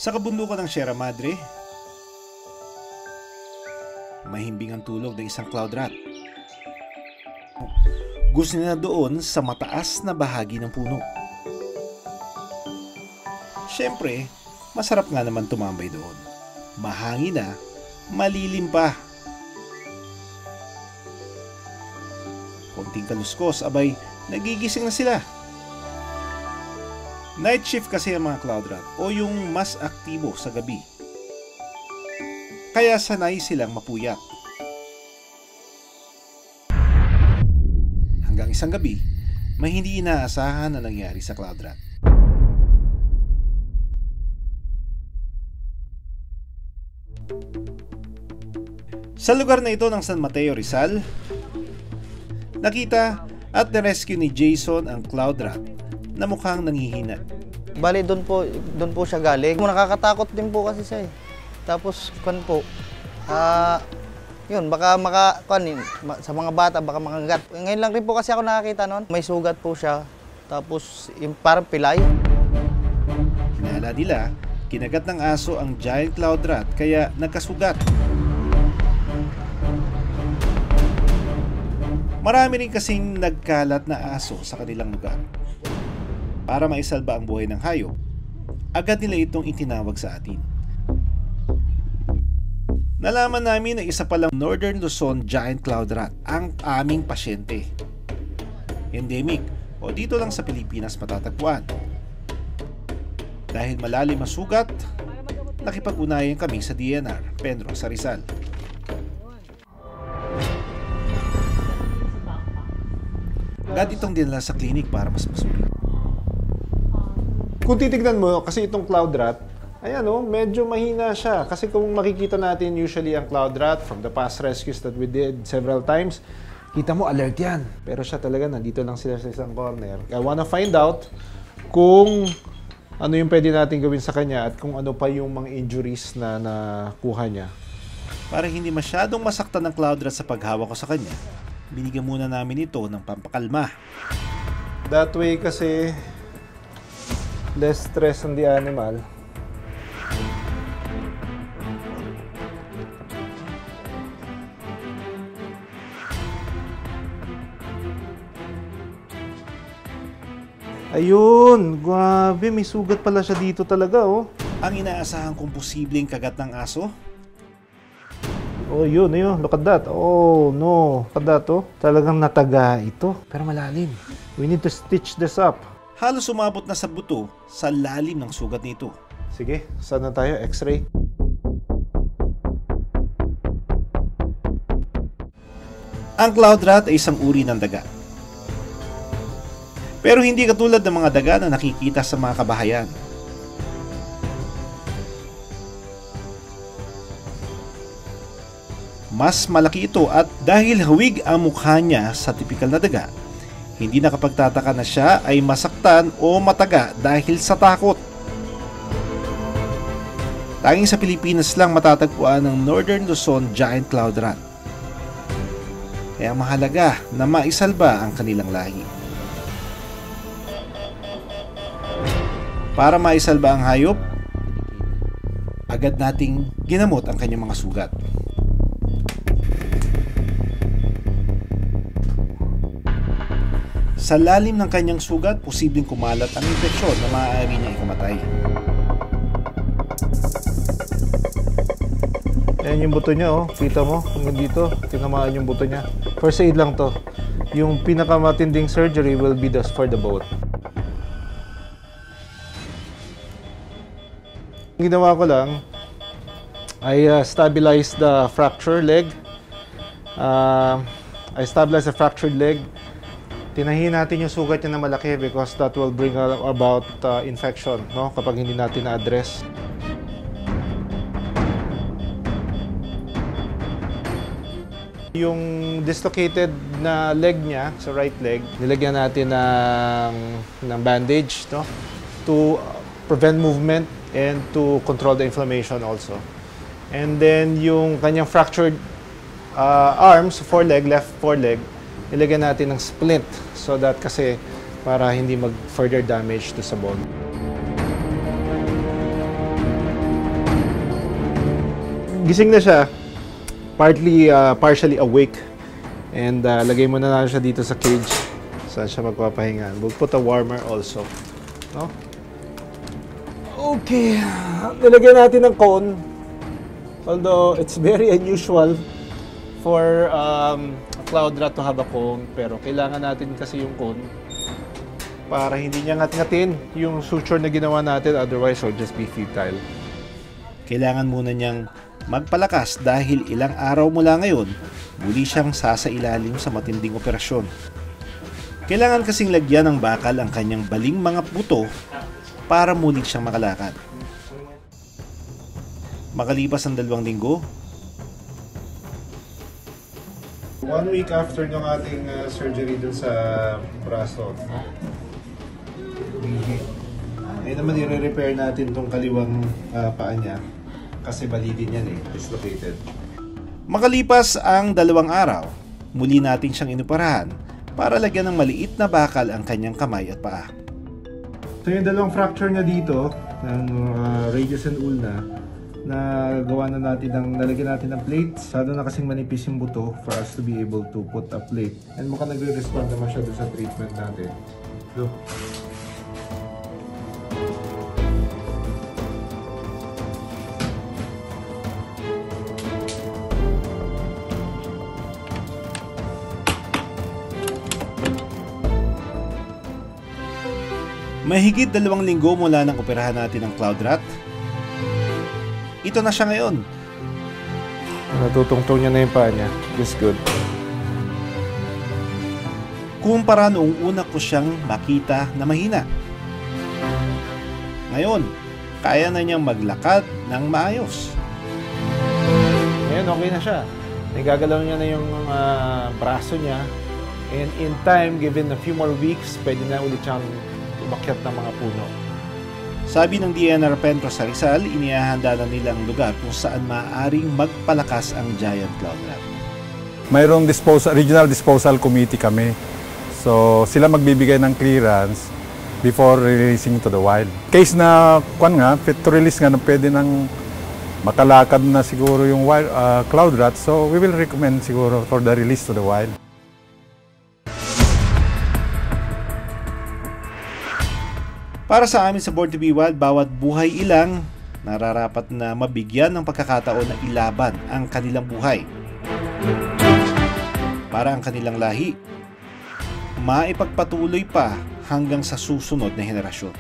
Sa kabundukan ng Sierra Madre, mahimbing ang tulog ng isang cloud rat. Gusto niya doon sa mataas na bahagi ng puno. Siyempre, masarap nga naman tumambay doon. Mahangin na, malilim pa. Konting kaluskos, abay, nagigising na sila. Night shift kasi ang mga cloud rat o yung mas aktibo sa gabi. Kaya sanay silang mapuyat. Hanggang isang gabi, may hindi inaasahan na nangyari sa cloud rat. Sa lugar na ito ng San Mateo, Rizal, nakita at na-rescue ni Jason ang cloud rat na mukhang nanghihina. Bali, doon po siya galing. Nakakatakot din po kasi siya eh. Tapos, yun, baka sa mga bata, baka makagat. Ngayon lang rin po kasi ako nakakita noon. May sugat po siya. Tapos, parang pilay. Hinala nila, kinagat ng aso ang giant cloud rat kaya nagkasugat. Marami rin kasing nagkalat na aso sa kanilang lugar. Para maisalba ang buhay ng hayop, agad nila itong itinawag sa atin. Nalaman namin na isa palang Northern Luzon giant cloud rat ang aming pasyente. Endemic o dito lang sa Pilipinas matatagpuan. Dahil malalim ang sugat, nakipag-unayan kami sa DNR, Penro sa Rizal. Agad itong dinala sa klinik para mas masuri. Kung titignan mo, kasi itong cloud rat, ayan o, medyo mahina siya. Kasi kung makikita natin usually ang cloud rat from the past rescues that we did several times, kita mo alert yan. Pero siya talaga, nandito lang sila sa isang corner. I wanna find out kung ano yung pwede natin gawin sa kanya at kung ano pa yung mga injuries na nakuha niya. Para hindi masyadong masaktan ng cloud rat sa paghawak ko sa kanya, binigyan muna namin ito ng pampakalma. That way kasi less stress on the animal. Ayun, grabe, may sugat pala siya dito talaga, oh. Ang inaasahan kong posibleng kagat ng aso, Oh, yun. Look at that. Oh, no. Look at that, oh. Talagang nataga ito. Pero malalim. We need to stitch this up. halos umabot na sa buto sa lalim ng sugat nito. Sige, saan na tayo? X-ray? Ang cloud rat ay isang uri ng daga. Pero hindi katulad ng mga daga na nakikita sa mga kabahayan. Mas malaki ito at dahil hawig ang mukha niya sa tipikal na daga, hindi nakapagtataka na siya ay masaktan o mataga dahil sa takot. Tanging sa Pilipinas lang matatagpuan ng Northern Luzon giant cloud rat. Kaya mahalaga na maisalba ang kanilang lahi. Para maisalba ang hayop, agad nating ginamot ang kanyang mga sugat. Sa lalim ng kanyang sugat, posibleng kumalat ang infeksyon na maaari niya ikamatay. Ayan yung buto niya, oh. Kita mo, hanggang dito, tinamaan yung buto niya. First aid lang to. Yung pinakamatinding surgery will be for the boat. Ang ginawa ko lang, I stabilize the fractured leg. I stabilize the fractured leg. Tinahin natin yung sugat niya na malaki because that will bring about infection, no? Kapag hindi natin na-address. Yung dislocated na leg niya, sa right leg, nilagyan natin ng bandage, no? To prevent movement and to control the inflammation also. And then yung kanyang fractured arms, left foreleg, nilagyan natin ng splint so that kasi para hindi mag-further damage to sa bone. gising na siya, partially awake. And lagay mo na lang siya dito sa cage. Saan siya magpapahinga. We'll put a warmer also. No? Okay. Nilagyan natin ng cone. Although it's very unusual for a cloud rat to have a cone. Pero kailangan natin kasi yung cone para hindi niya ngat-ngatin yung suture na ginawa natin. Otherwise, it'll just be futile. Kailangan muna niyang magpalakas dahil ilang araw mula ngayon, muli siyang sasailalim sa matinding operasyon. Kailangan kasing lagyan ng bakal ang kanyang baling mga buto para muli siyang makalakad. Makalipas ang 2 linggo, 1 week after ng ating surgery dun sa braso, ngayon naman i-repair natin tong kaliwang paa niya kasi bali din yan dislocated. makalipas ang 2 araw, muli natin siyang inoperahan para lagyan ng maliit na bakal ang kanyang kamay at paa. So yung 2 fracture niya dito, ng radius and ulna, na gawa na natin nalagyan natin ng plates. Sado na kasing manipis yung buto for us to be able to put a plate. And mukhang nagre-respond naman siya doon sa treatment natin. Look. Mahigit 2 linggo mula nang operahan natin ang cloud rat, ito na siya ngayon. Natutungtong niya na yung paa niya. It's good. Kumpara noong una ko siyang makita na mahina. Ngayon, kaya na niyang maglakad ng maayos. Ngayon, okay na siya. Nagagalaw niya na yung braso niya. And in time, given a few more weeks, pwede na ulit siyang umakyat ng mga puno. Sabi ng DNR Pentro sa Rizal, inihahanda na nilang lugar kung saan maaaring magpalakas ang giant cloud rat. Mayroong regional disposal committee kami. So sila magbibigay ng clearance before releasing to the wild. Case na fit to release nga na pwede nang makalakad na siguro yung wild, cloud rat, so we will recommend siguro for the release to the wild. Para sa amin sa Born to be Wild, bawat buhay ilang nararapat na mabigyan ng pagkakataon na ilaban ang kanilang buhay. Para ang kanilang lahi maipagpatuloy pa hanggang sa susunod na henerasyon.